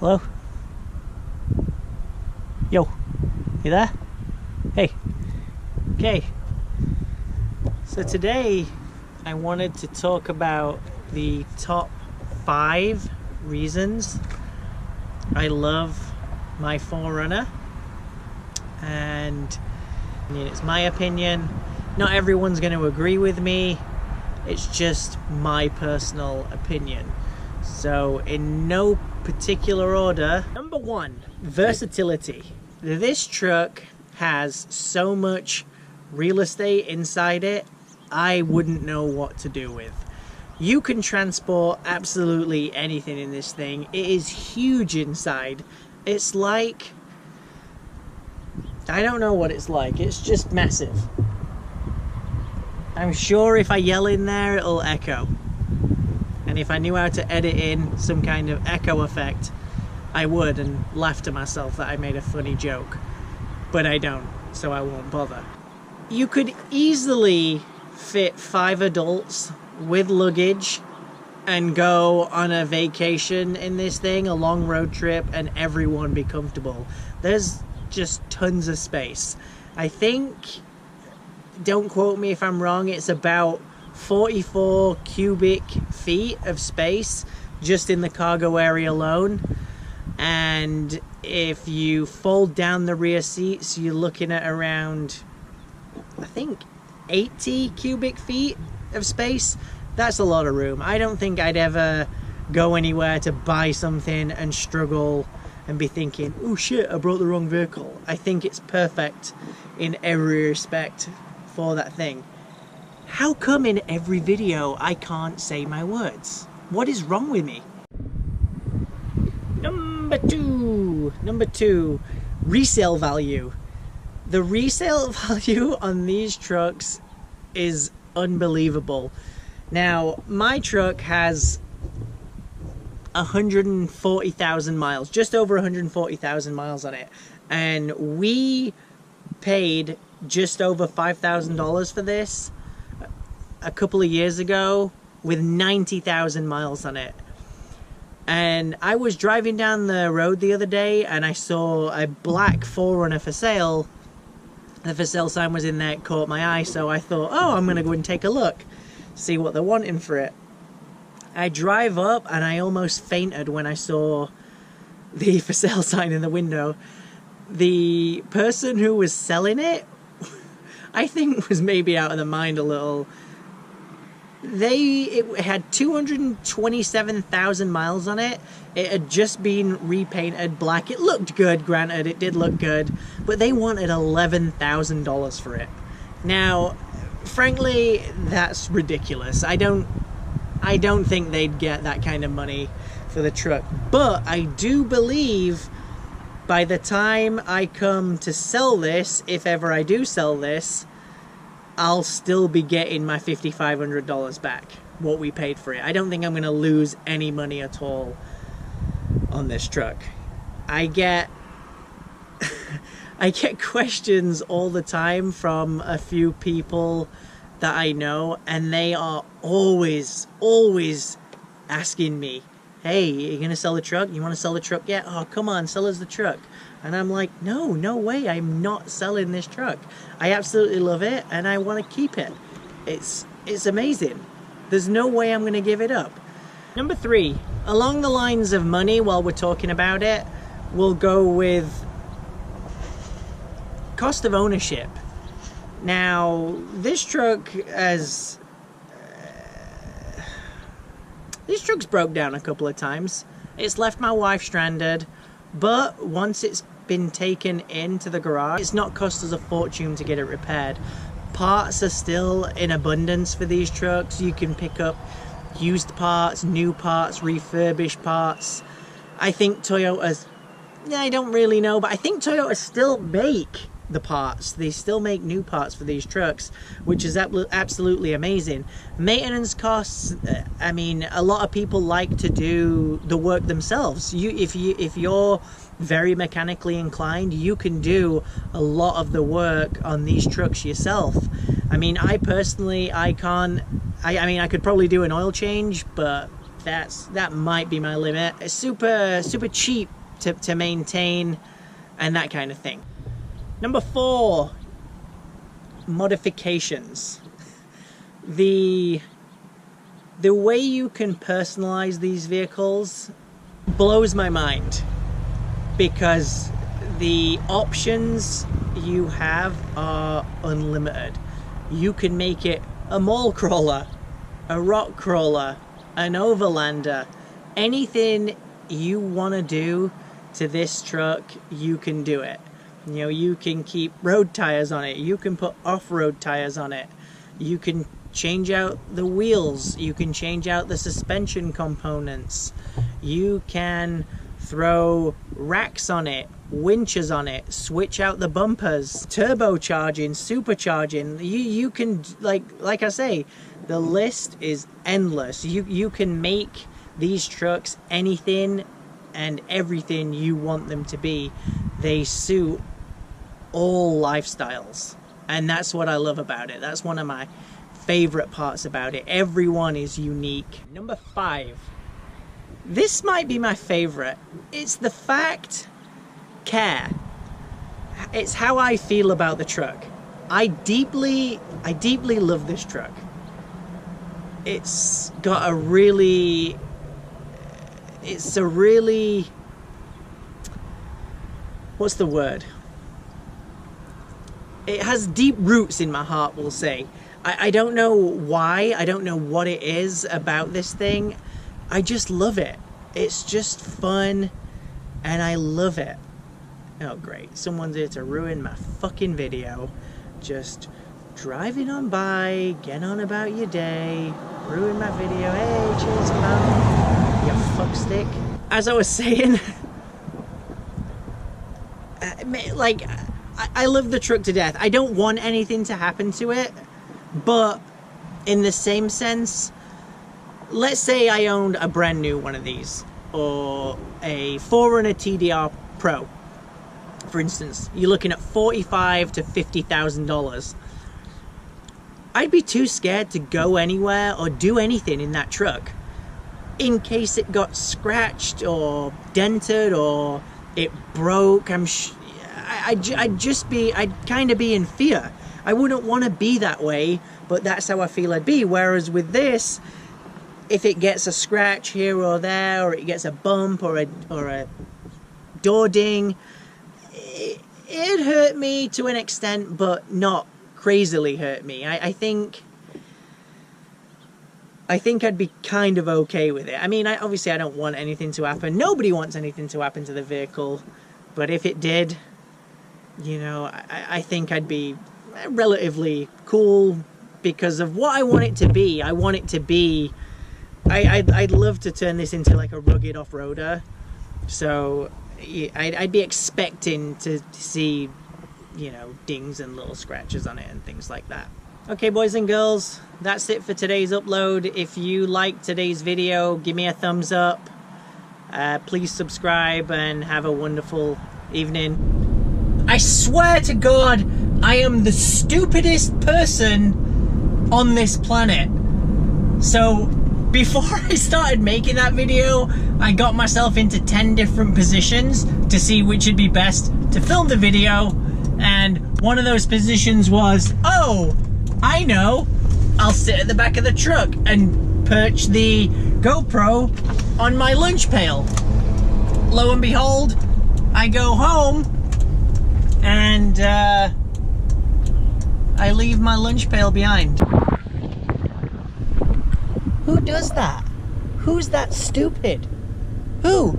Hello? Yo, you there? Hey. Okay. So today I wanted to talk about the top 5 reasons I love my 4RUNNER. And I mean, it's my opinion. Not everyone's going to agree with me. It's just my personal opinion. So in no particular order, number 1, versatility. This truck has so much real estate inside it, I wouldn't know what to do with. You can transport absolutely anything in this thing. It is huge inside. It's like, I don't know what it's like. It's just massive. I'm sure if I yell in there, it'll echo. And if I knew how to edit in some kind of echo effect, I would, and laugh to myself that I made a funny joke. But I don't, so I won't bother. You could easily fit 5 adults with luggage and go on a vacation in this thing, a long road trip, and everyone be comfortable. There's just tons of space. I think, don't quote me if I'm wrong, it's about 44 cubic feet of space just in the cargo area alone. And if you fold down the rear seats, you're looking at around, I think, 80 cubic feet of space. That's a lot of room. I don't think I'd ever go anywhere to buy something and struggle and be thinking, oh shit, I brought the wrong vehicle. I think it's perfect in every respect for that thing. How come in every video I can't say my words? What is wrong with me? Number two, resale value. The resale value on these trucks is unbelievable. Now, my truck has 140,000 miles, just over 140,000 miles on it. And we paid just over $5,000 for this a couple of years ago with 90,000 miles on it. And I was driving down the road the other day and I saw a black 4RUNNER for sale. The for sale sign was in there, it caught my eye, so I thought, oh, I'm gonna go and take a look, see what they're wanting for it. I drive up and I almost fainted when I saw the for sale sign in the window. The person who was selling it, I think, was maybe out of their mind a little. It had 227,000 miles on it. It had just been repainted black. It looked good, granted, it did look good, but they wanted $11,000 for it. Now, frankly, that's ridiculous. I don't think they'd get that kind of money for the truck, but I do believe by the time I come to sell this, if ever I do sell this, I'll still be getting my $5,500 back, what we paid for it. I don't think I'm going to lose any money at all on this truck. I get questions all the time from a few people that I know, and they are always asking me, hey, are you going to sell the truck? You want to sell the truck yet? Oh, come on, sell us the truck. And I'm like, no way, I'm not selling this truck. I absolutely love it, and I want to keep it. It's amazing. There's no way I'm going to give it up. Number 3, along the lines of money, while we're talking about it, we'll go with cost of ownership. Now, this truck has... this truck's broke down a couple of times. It's left my wife stranded. But once it's been taken into the garage, it's not cost us a fortune to get it repaired. Parts are still in abundance for these trucks. You can pick up used parts, new parts, refurbished parts. I think Toyota's, I don't really know, but I think Toyota still make the parts. They still make new parts for these trucks, which is absolutely amazing. Maintenance costs, I mean, a lot of people like to do the work themselves. If you're very mechanically inclined, you can do a lot of the work on these trucks yourself. I mean, I personally, I can't, I mean, I could probably do an oil change, but that might be my limit. It's super cheap to maintain and that kind of thing. Number 4, modifications. The way you can personalize these vehicles blows my mind, because the options you have are unlimited. You can make it a mall crawler, a rock crawler, an overlander. Anything you want to do to this truck, you can do it. You know, you can keep road tires on it, you can put off-road tires on it, you can change out the wheels, you can change out the suspension components, you can throw racks on it, winches on it, switch out the bumpers, turbocharging, supercharging. You can, like I say, the list is endless. You can make these trucks anything and everything you want them to be. They suit all lifestyles, and that's what I love about it. That's one of my favorite parts about it. Everyone is unique. Number 5. This might be my favorite. It's the fact care. It's how I feel about the truck. I deeply love this truck. It's got a really what's the word? It has deep roots in my heart, we'll say. I don't know why, I don't know what it is about this thing. I just love it. It's just fun, and I love it. Oh great, someone's here to ruin my fucking video. Just driving on by, get on about your day, ruin my video. Hey, cheers, pal, you fuckstick. As I was saying, like, I love the truck to death. I don't want anything to happen to it, but in the same sense, let's say I owned a brand new one of these, or a 4Runner TDR Pro, for instance. You're looking at $45,000 to $50,000. I'd be too scared to go anywhere or do anything in that truck in case it got scratched or dented or it broke. I'd kind of be in fear. I wouldn't want to be that way, but that's how I feel I'd be. Whereas with this, if it gets a scratch here or there, or it gets a bump or a door ding, it hurt me to an extent, but not crazily hurt me. I think I'd be kind of okay with it. I mean, obviously I don't want anything to happen. Nobody wants anything to happen to the vehicle, but if it did, you know, I think I'd be relatively cool because of what I want it to be. I want it to be, I'd love to turn this into like a rugged off-roader. So I'd be expecting to see, you know, dings and little scratches on it and things like that. Okay, boys and girls, that's it for today's upload. If you liked today's video, give me a thumbs up. Please subscribe and have a wonderful evening. I swear to God, I am the stupidest person on this planet. So before I started making that video, I got myself into 10 different positions to see which would be best to film the video. And one of those positions was, oh, I know, I'll sit at the back of the truck and perch the GoPro on my lunch pail. Lo and behold, I go home and I leave my lunch pail behind. Who does that? Who's that stupid? Who?